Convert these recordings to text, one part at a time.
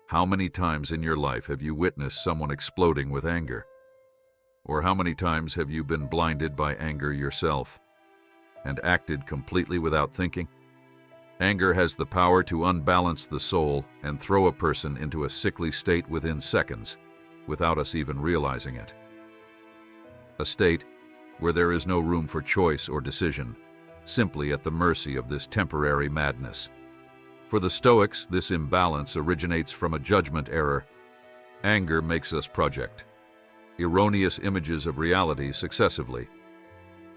How many times in your life have you witnessed someone exploding with anger? Or how many times have you been blinded by anger yourself and acted completely without thinking? Anger has the power to unbalance the soul and throw a person into a sickly state within seconds, without us even realizing it. A state where there is no room for choice or decision, simply at the mercy of this temporary madness. For the Stoics, this imbalance originates from a judgment error. Anger makes us project erroneous images of reality successively.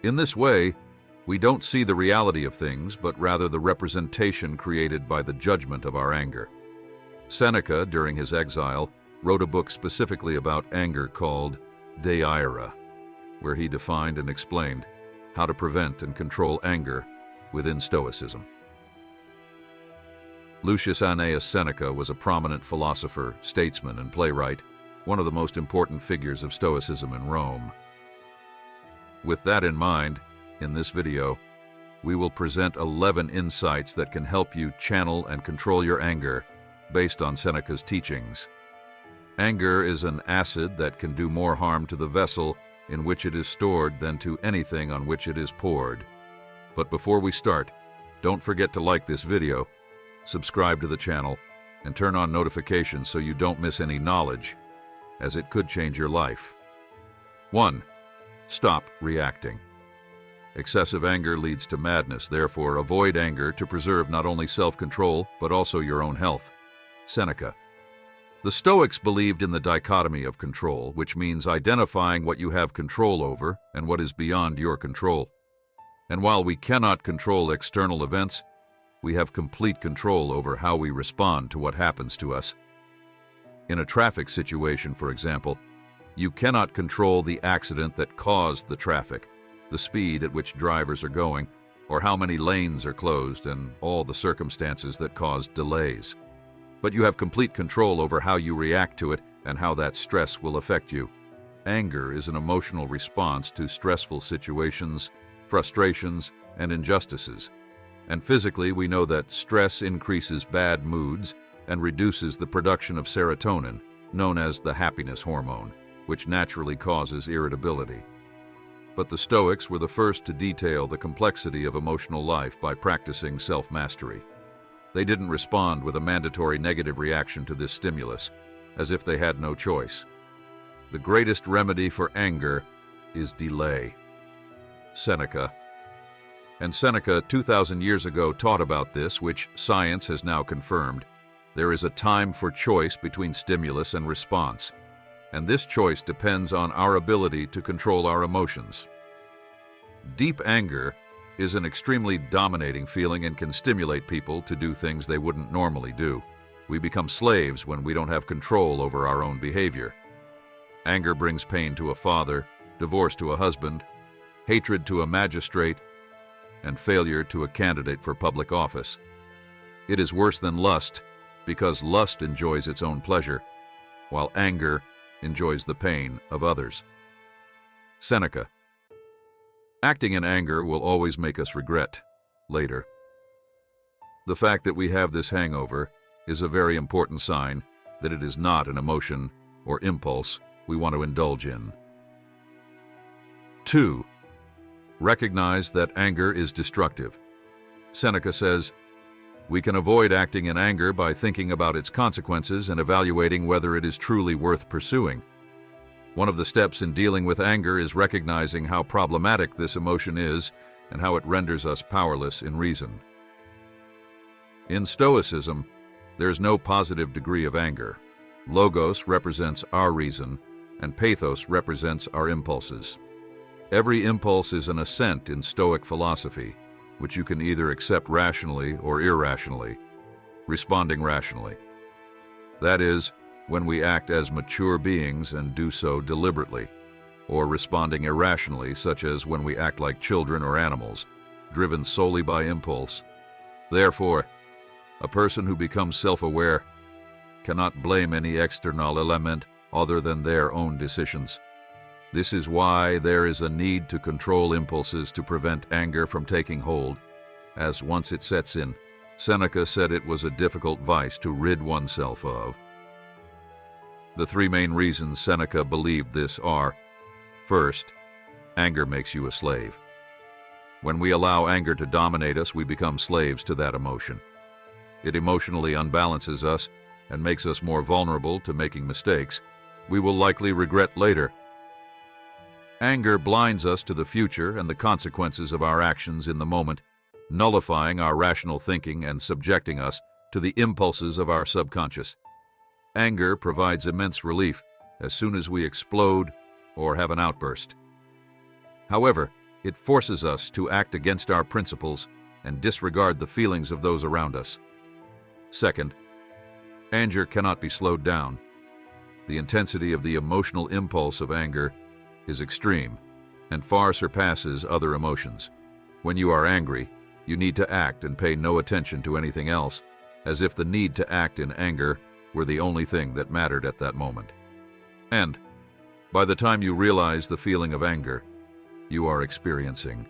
In this way, we don't see the reality of things, but rather the representation created by the judgment of our anger. Seneca, during his exile, wrote a book specifically about anger called De Ira, where he defined and explained how to prevent and control anger within Stoicism. Lucius Annaeus Seneca was a prominent philosopher, statesman, and playwright, one of the most important figures of Stoicism in Rome. With that in mind, in this video, we will present 11 insights that can help you channel and control your anger based on Seneca's teachings. Anger is an acid that can do more harm to the vessel in which it is stored than to anything on which it is poured. But before we start, don't forget to like this video, subscribe to the channel, and turn on notifications so you don't miss any knowledge, as it could change your life. 1. Stop reacting. Excessive anger leads to madness, therefore avoid anger to preserve not only self-control, but also your own health. Seneca. The Stoics believed in the dichotomy of control, which means identifying what you have control over and what is beyond your control. And while we cannot control external events, we have complete control over how we respond to what happens to us. In a traffic situation, for example, you cannot control the accident that caused the traffic, the speed at which drivers are going, or how many lanes are closed, and all the circumstances that cause delays. But you have complete control over how you react to it and how that stress will affect you. Anger is an emotional response to stressful situations, frustrations, and injustices. And physically, we know that stress increases bad moods and reduces the production of serotonin, known as the happiness hormone, which naturally causes irritability. But the Stoics were the first to detail the complexity of emotional life by practicing self-mastery. They didn't respond with a mandatory negative reaction to this stimulus, as if they had no choice. The greatest remedy for anger is delay. Seneca. And Seneca, 2,000 years ago, taught about this, which science has now confirmed. There is a time for choice between stimulus and response, and this choice depends on our ability to control our emotions. Deep anger is an extremely dominating feeling and can stimulate people to do things they wouldn't normally do. We become slaves when we don't have control over our own behavior. Anger brings pain to a father, divorce to a husband, hatred to a magistrate, and failure to a candidate for public office. It is worse than lust, because lust enjoys its own pleasure, while anger enjoys the pain of others. Seneca. Acting in anger will always make us regret later. The fact that we have this hangover is a very important sign that it is not an emotion or impulse we want to indulge in. 2. Recognize that anger is destructive. Seneca says, we can avoid acting in anger by thinking about its consequences and evaluating whether it is truly worth pursuing. One of the steps in dealing with anger is recognizing how problematic this emotion is and how it renders us powerless in reason. In Stoicism, there's no positive degree of anger. Logos represents our reason, and pathos represents our impulses. Every impulse is an assent in Stoic philosophy, which you can either accept rationally or irrationally, responding rationally. That is, when we act as mature beings and do so deliberately, or responding irrationally, such as when we act like children or animals, driven solely by impulse. Therefore, a person who becomes self-aware cannot blame any external element other than their own decisions. This is why there is a need to control impulses to prevent anger from taking hold, as once it sets in, Seneca said it was a difficult vice to rid oneself of, The three main reasons Seneca believed this are: first, anger makes you a slave. When we allow anger to dominate us, we become slaves to that emotion. It emotionally unbalances us and makes us more vulnerable to making mistakes we will likely regret later. Anger blinds us to the future and the consequences of our actions in the moment, nullifying our rational thinking and subjecting us to the impulses of our subconscious. Anger provides immense relief as soon as we explode or have an outburst. However, it forces us to act against our principles and disregard the feelings of those around us. Second, anger cannot be slowed down. The intensity of the emotional impulse of anger is extreme and far surpasses other emotions. When you are angry, you need to act and pay no attention to anything else, as if the need to act in anger were the only thing that mattered at that moment. And by the time you realize the feeling of anger you are experiencing,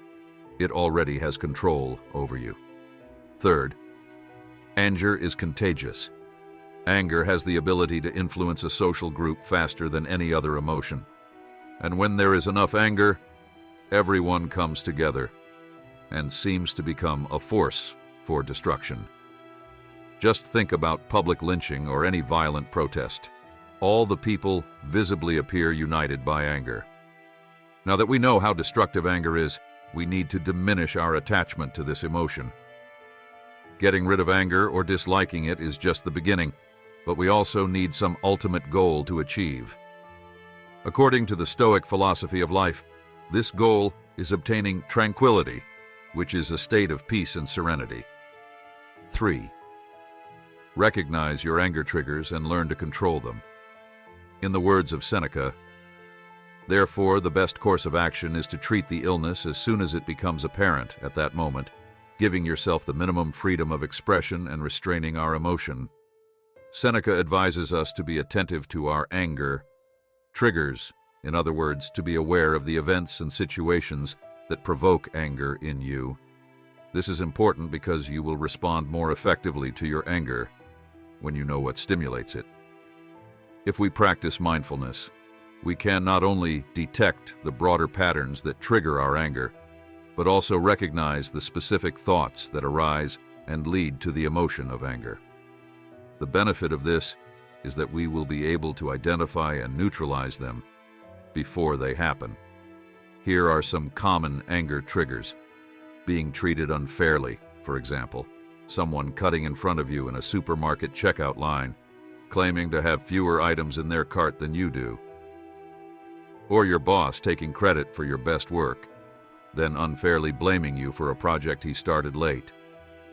it already has control over you. Third, anger is contagious. Anger has the ability to influence a social group faster than any other emotion. And when there is enough anger, everyone comes together and seems to become a force for destruction. Just think about public lynching or any violent protest. All the people visibly appear united by anger. Now that we know how destructive anger is, we need to diminish our attachment to this emotion. Getting rid of anger or disliking it is just the beginning, but we also need some ultimate goal to achieve. According to the Stoic philosophy of life, this goal is obtaining tranquility, which is a state of peace and serenity. 3. Recognize your anger triggers and learn to control them. In the words of Seneca, therefore, the best course of action is to treat the illness as soon as it becomes apparent at that moment, giving yourself the minimum freedom of expression and restraining our emotion. Seneca advises us to be attentive to our anger triggers, in other words, to be aware of the events and situations that provoke anger in you. This is important because you will respond more effectively to your anger when you know what stimulates it. If we practice mindfulness, we can not only detect the broader patterns that trigger our anger, but also recognize the specific thoughts that arise and lead to the emotion of anger. The benefit of this is that we will be able to identify and neutralize them before they happen. Here are some common anger triggers. Being treated unfairly, for example, someone cutting in front of you in a supermarket checkout line, claiming to have fewer items in their cart than you do. Or your boss taking credit for your best work, then unfairly blaming you for a project he started late.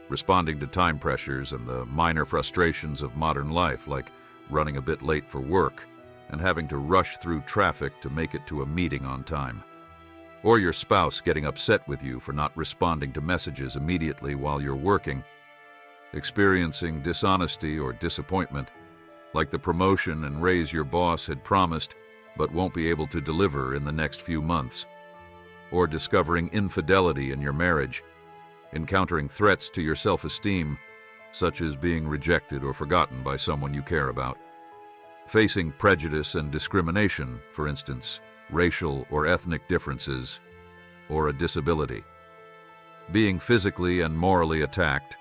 Responding to time pressures and the minor frustrations of modern life, like running a bit late for work and having to rush through traffic to make it to a meeting on time. Or your spouse getting upset with you for not responding to messages immediately while you're working. Experiencing dishonesty or disappointment, like the promotion and raise your boss had promised but won't be able to deliver in the next few months. Or discovering infidelity in your marriage, encountering threats to your self-esteem, such as being rejected or forgotten by someone you care about. Facing prejudice and discrimination, for instance, racial or ethnic differences, or a disability. Being physically and morally attacked,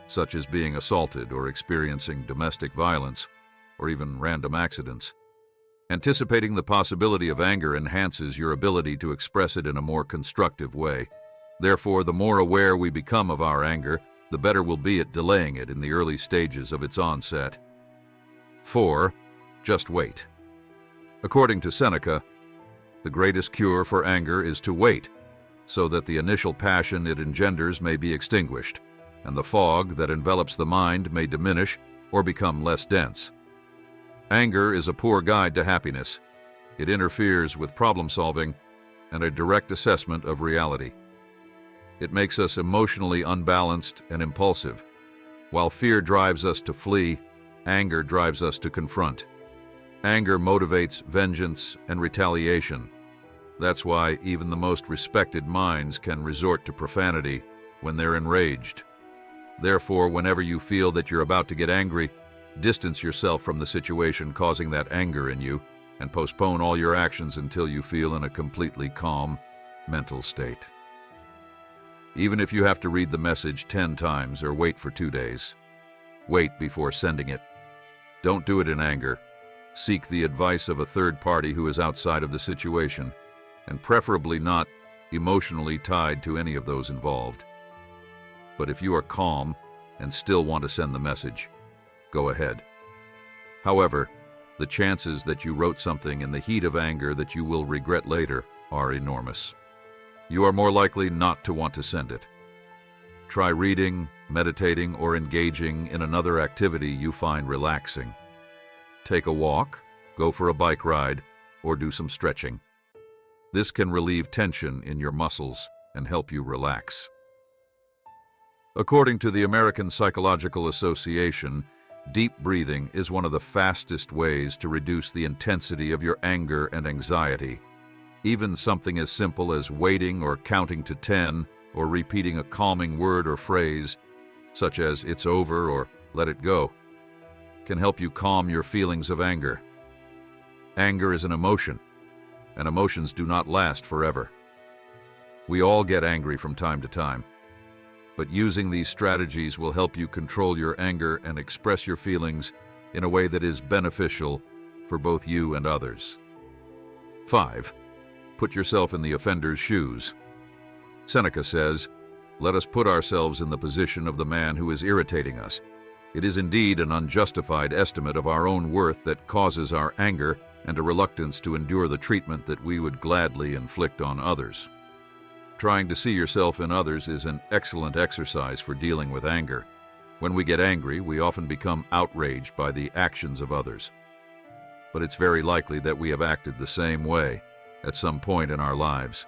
such as being assaulted or experiencing domestic violence, or even random accidents. Anticipating the possibility of anger enhances your ability to express it in a more constructive way. Therefore, the more aware we become of our anger, the better we'll be at delaying it in the early stages of its onset. 4. Just wait. According to Seneca, the greatest cure for anger is to wait, so that the initial passion it engenders may be extinguished, and the fog that envelops the mind may diminish or become less dense. Anger is a poor guide to happiness. It interferes with problem-solving and a direct assessment of reality. It makes us emotionally unbalanced and impulsive. While fear drives us to flee, anger drives us to confront. Anger motivates vengeance and retaliation. That's why even the most respected minds can resort to profanity when they're enraged. Therefore, whenever you feel that you're about to get angry, Distance yourself from the situation causing that anger in you and postpone all your actions until you feel in a completely calm mental state. Even if you have to read the message 10 times or wait for 2 days, wait before sending it. Don't do it in anger. Seek the advice of a third party who is outside of the situation, and preferably not emotionally tied to any of those involved. But if you are calm and still want to send the message, go ahead. However, the chances that you wrote something in the heat of anger that you will regret later are enormous. You are more likely not to want to send it. Try reading, meditating, or engaging in another activity you find relaxing. Take a walk, go for a bike ride, or do some stretching. This can relieve tension in your muscles and help you relax. According to the American Psychological Association, deep breathing is one of the fastest ways to reduce the intensity of your anger and anxiety. Even something as simple as waiting or counting to 10 or repeating a calming word or phrase, such as "it's over" or "let it go," can help you calm your feelings of anger. Anger is an emotion, and emotions do not last forever. We all get angry from time to time, but using these strategies will help you control your anger and express your feelings in a way that is beneficial for both you and others. 5. Put yourself in the offender's shoes. Seneca says, "Let us put ourselves in the position of the man who is irritating us. It is indeed an unjustified estimate of our own worth that causes our anger and a reluctance to endure the treatment that we would gladly inflict on others." Trying to see yourself in others is an excellent exercise for dealing with anger. When we get angry, we often become outraged by the actions of others. But it's very likely that we have acted the same way at some point in our lives.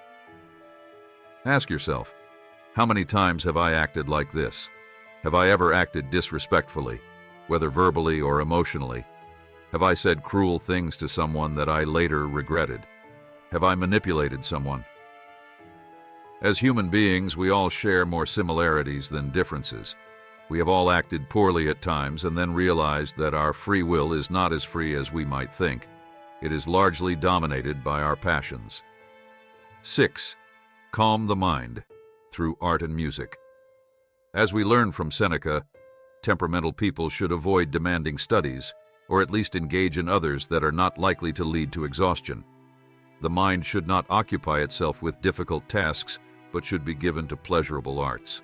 Ask yourself, how many times have I acted like this? Have I ever acted disrespectfully, whether verbally or emotionally? Have I said cruel things to someone that I later regretted? Have I manipulated someone? As human beings, we all share more similarities than differences. We have all acted poorly at times and then realized that our free will is not as free as we might think. It is largely dominated by our passions. 6. Calm the mind through art and music. As we learn from Seneca, temperamental people should avoid demanding studies, or at least engage in others that are not likely to lead to exhaustion. The mind should not occupy itself with difficult tasks, but should be given to pleasurable arts.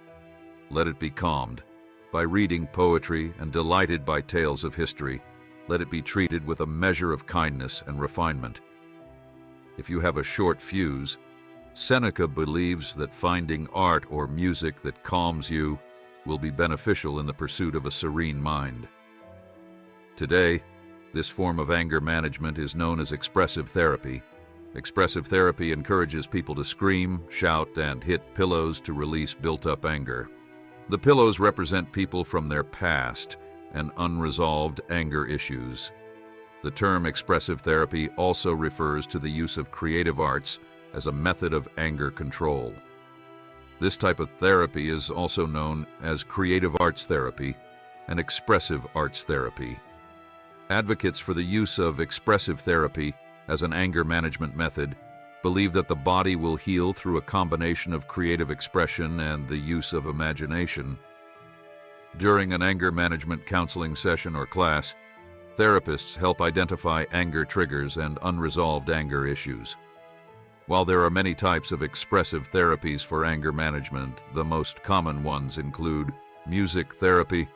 Let it be calmed by reading poetry and delighted by tales of history. Let it be treated with a measure of kindness and refinement. If you have a short fuse, Seneca believes that finding art or music that calms you will be beneficial in the pursuit of a serene mind. Today, this form of anger management is known as expressive therapy. Expressive therapy encourages people to scream, shout, and hit pillows to release built-up anger. The pillows represent people from their past and unresolved anger issues. The term expressive therapy also refers to the use of creative arts as a method of anger control. This type of therapy is also known as creative arts therapy and expressive arts therapy. Advocates for the use of expressive therapy as an anger management method believe that the body will heal through a combination of creative expression and the use of imagination. During an anger management counseling session or class, therapists help identify anger triggers and unresolved anger issues. While there are many types of expressive therapies for anger management, the most common ones include music therapy,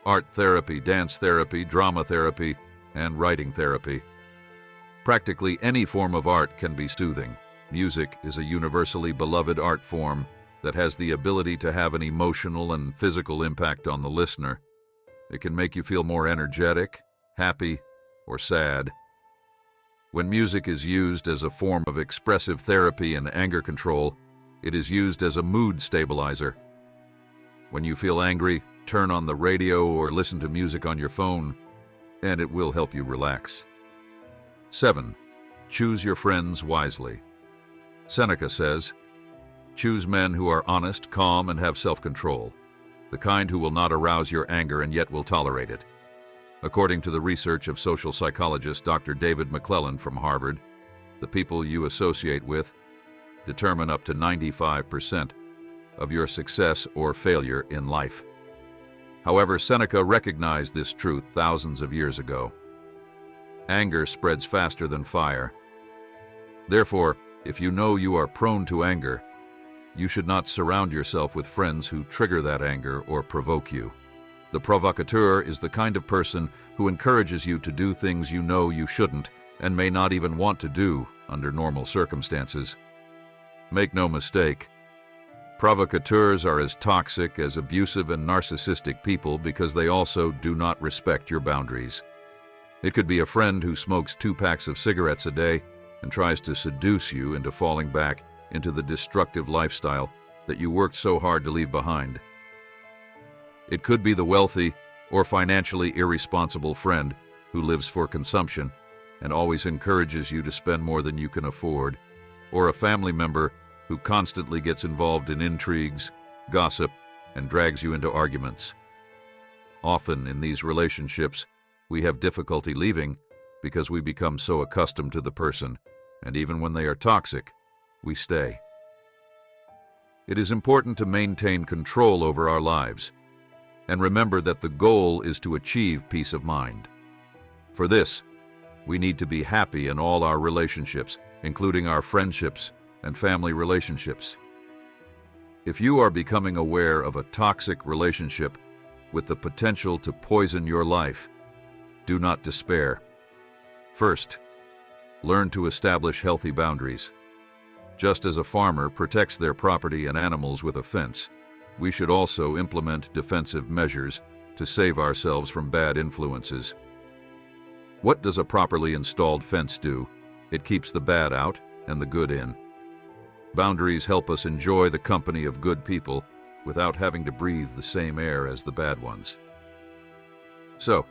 art therapy, dance therapy, drama therapy, and writing therapy. Practically any form of art can be soothing. Music is a universally beloved art form that has the ability to have an emotional and physical impact on the listener. It can make you feel more energetic, happy, or sad. When music is used as a form of expressive therapy and anger control, it is used as a mood stabilizer. When you feel angry, turn on the radio or listen to music on your phone, and it will help you relax. 7. Choose your friends wisely. Seneca says, "Choose men who are honest, calm, and have self-control, the kind who will not arouse your anger and yet will tolerate it. According to the research of social psychologist Dr. David McClellan from Harvard, the people you associate with determine up to 95% of your success or failure in life. However, Seneca recognized this truth thousands of years ago. Anger spreads faster than fire. Therefore, if you know you are prone to anger, you should not surround yourself with friends who trigger that anger or provoke you. The provocateur is the kind of person who encourages you to do things you know you shouldn't and may not even want to do under normal circumstances. Make no mistake, provocateurs are as toxic as abusive and narcissistic people because they also do not respect your boundaries. It could be a friend who smokes 2 packs of cigarettes a day and tries to seduce you into falling back into the destructive lifestyle that you worked so hard to leave behind. It could be the wealthy or financially irresponsible friend who lives for consumption and always encourages you to spend more than you can afford, or a family member who constantly gets involved in intrigues, gossip, and drags you into arguments. Often in these relationships, we have difficulty leaving because we become so accustomed to the person, and even when they are toxic, we stay. It is important to maintain control over our lives, and remember that the goal is to achieve peace of mind. For this, we need to be happy in all our relationships, including our friendships and family relationships. If you are becoming aware of a toxic relationship with the potential to poison your life, do not despair. First, learn to establish healthy boundaries. Just as a farmer protects their property and animals with a fence, we should also implement defensive measures to save ourselves from bad influences. What does a properly installed fence do? It keeps the bad out and the good in. Boundaries help us enjoy the company of good people without having to breathe the same air as the bad ones. So,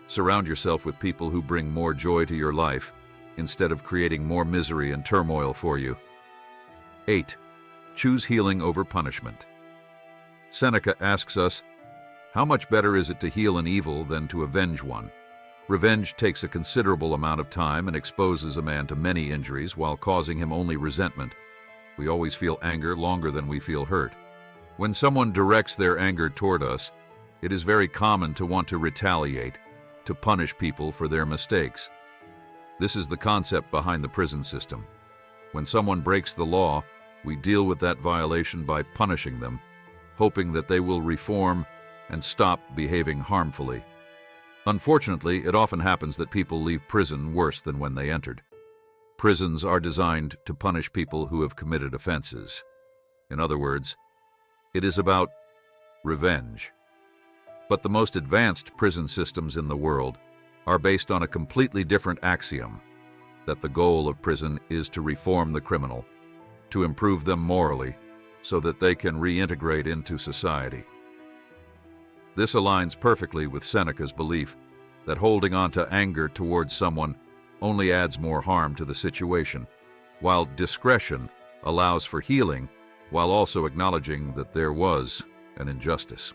surround yourself with people who bring more joy to your life instead of creating more misery and turmoil for you. 8. Choose healing over punishment. Seneca asks us, how much better is it to heal an evil than to avenge one? Revenge takes a considerable amount of time and exposes a man to many injuries while causing him only resentment. We always feel anger longer than we feel hurt. When someone directs their anger toward us, it is very common to want to retaliate, to punish people for their mistakes. This is the concept behind the prison system. When someone breaks the law, we deal with that violation by punishing them, hoping that they will reform and stop behaving harmfully. Unfortunately, it often happens that people leave prison worse than when they entered. Prisons are designed to punish people who have committed offenses. In other words, it is about revenge. But the most advanced prison systems in the world are based on a completely different axiom, that the goal of prison is to reform the criminal, to improve them morally, so that they can reintegrate into society. This aligns perfectly with Seneca's belief that holding on to anger towards someone only adds more harm to the situation, while discretion allows for healing while also acknowledging that there was an injustice.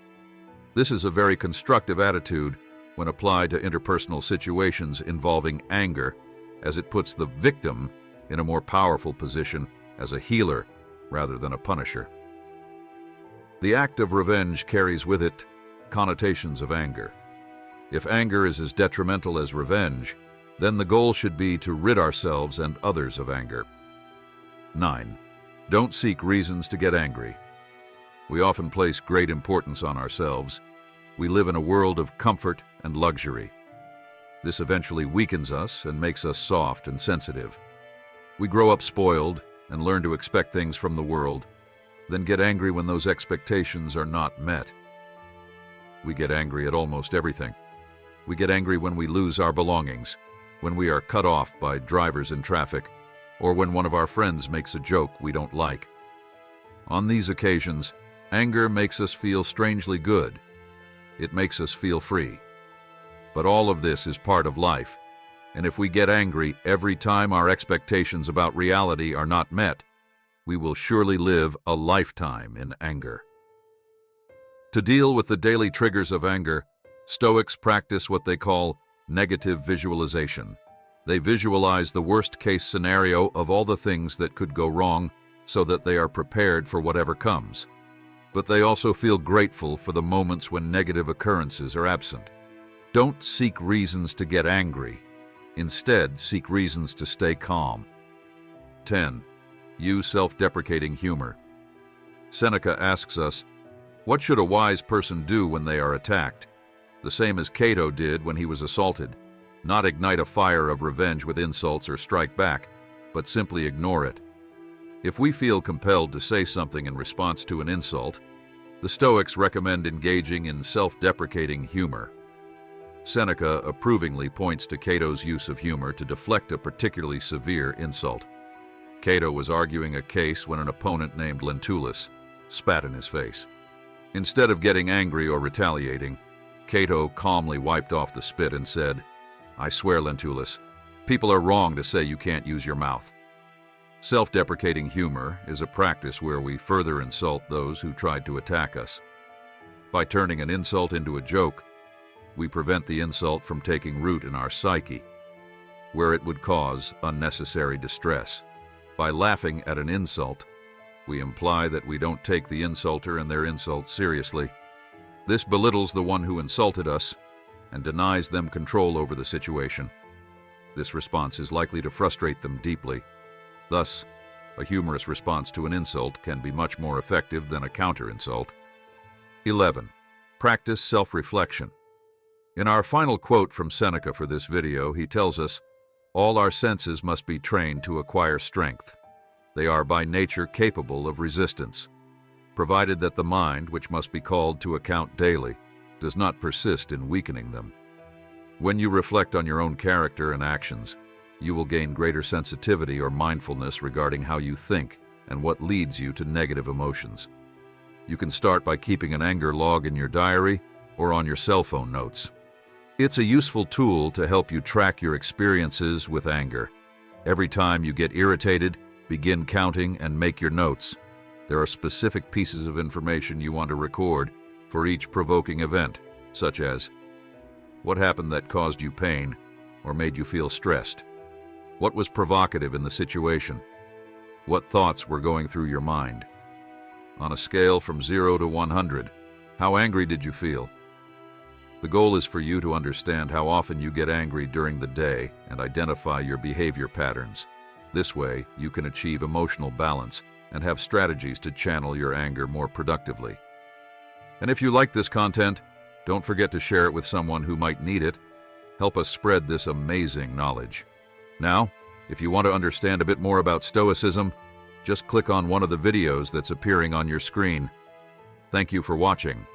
This is a very constructive attitude when applied to interpersonal situations involving anger, as it puts the victim in a more powerful position as a healer rather than a punisher. The act of revenge carries with it connotations of anger. If anger is as detrimental as revenge, then the goal should be to rid ourselves and others of anger. 9. Don't seek reasons to get angry. We often place great importance on ourselves. We live in a world of comfort and luxury. This eventually weakens us and makes us soft and sensitive. We grow up spoiled and learn to expect things from the world, then get angry when those expectations are not met. We get angry at almost everything. We get angry when we lose our belongings, when we are cut off by drivers in traffic, or when one of our friends makes a joke we don't like. On these occasions, anger makes us feel strangely good. It makes us feel free. But all of this is part of life, and if we get angry every time our expectations about reality are not met, we will surely live a lifetime in anger. To deal with the daily triggers of anger, Stoics practice what they call negative visualization. They visualize the worst-case scenario of all the things that could go wrong so that they are prepared for whatever comes. But they also feel grateful for the moments when negative occurrences are absent. Don't seek reasons to get angry. Instead, seek reasons to stay calm. 10. Use self-deprecating humor. Seneca asks us, what should a wise person do when they are attacked? The same as Cato did when he was assaulted. Not ignite a fire of revenge with insults or strike back, but simply ignore it. If we feel compelled to say something in response to an insult, the Stoics recommend engaging in self-deprecating humor. Seneca approvingly points to Cato's use of humor to deflect a particularly severe insult. Cato was arguing a case when an opponent named Lentulus spat in his face. Instead of getting angry or retaliating, Cato calmly wiped off the spit and said, "I swear, Lentulus, people are wrong to say you can't use your mouth." Self-deprecating humor is a practice where we further insult those who tried to attack us. By turning an insult into a joke, we prevent the insult from taking root in our psyche, where it would cause unnecessary distress. By laughing at an insult, we imply that we don't take the insulter and their insult seriously. This belittles the one who insulted us and denies them control over the situation. This response is likely to frustrate them deeply. Thus, a humorous response to an insult can be much more effective than a counter-insult. 11. Practice self-reflection. In our final quote from Seneca for this video, he tells us, all our senses must be trained to acquire strength. They are by nature capable of resistance, provided that the mind, which must be called to account daily, does not persist in weakening them. When you reflect on your own character and actions, you will gain greater sensitivity or mindfulness regarding how you think and what leads you to negative emotions. You can start by keeping an anger log in your diary or on your cell phone notes. It's a useful tool to help you track your experiences with anger. Every time you get irritated, begin counting and make your notes. There are specific pieces of information you want to record for each provoking event, such as what happened that caused you pain or made you feel stressed? What was provocative in the situation? What thoughts were going through your mind? On a scale from 0 to 100, how angry did you feel? The goal is for you to understand how often you get angry during the day and identify your behavior patterns. This way, you can achieve emotional balance and have strategies to channel your anger more productively. And if you like this content, don't forget to share it with someone who might need it. Help us spread this amazing knowledge. Now, if you want to understand a bit more about Stoicism, just click on one of the videos that's appearing on your screen. Thank you for watching.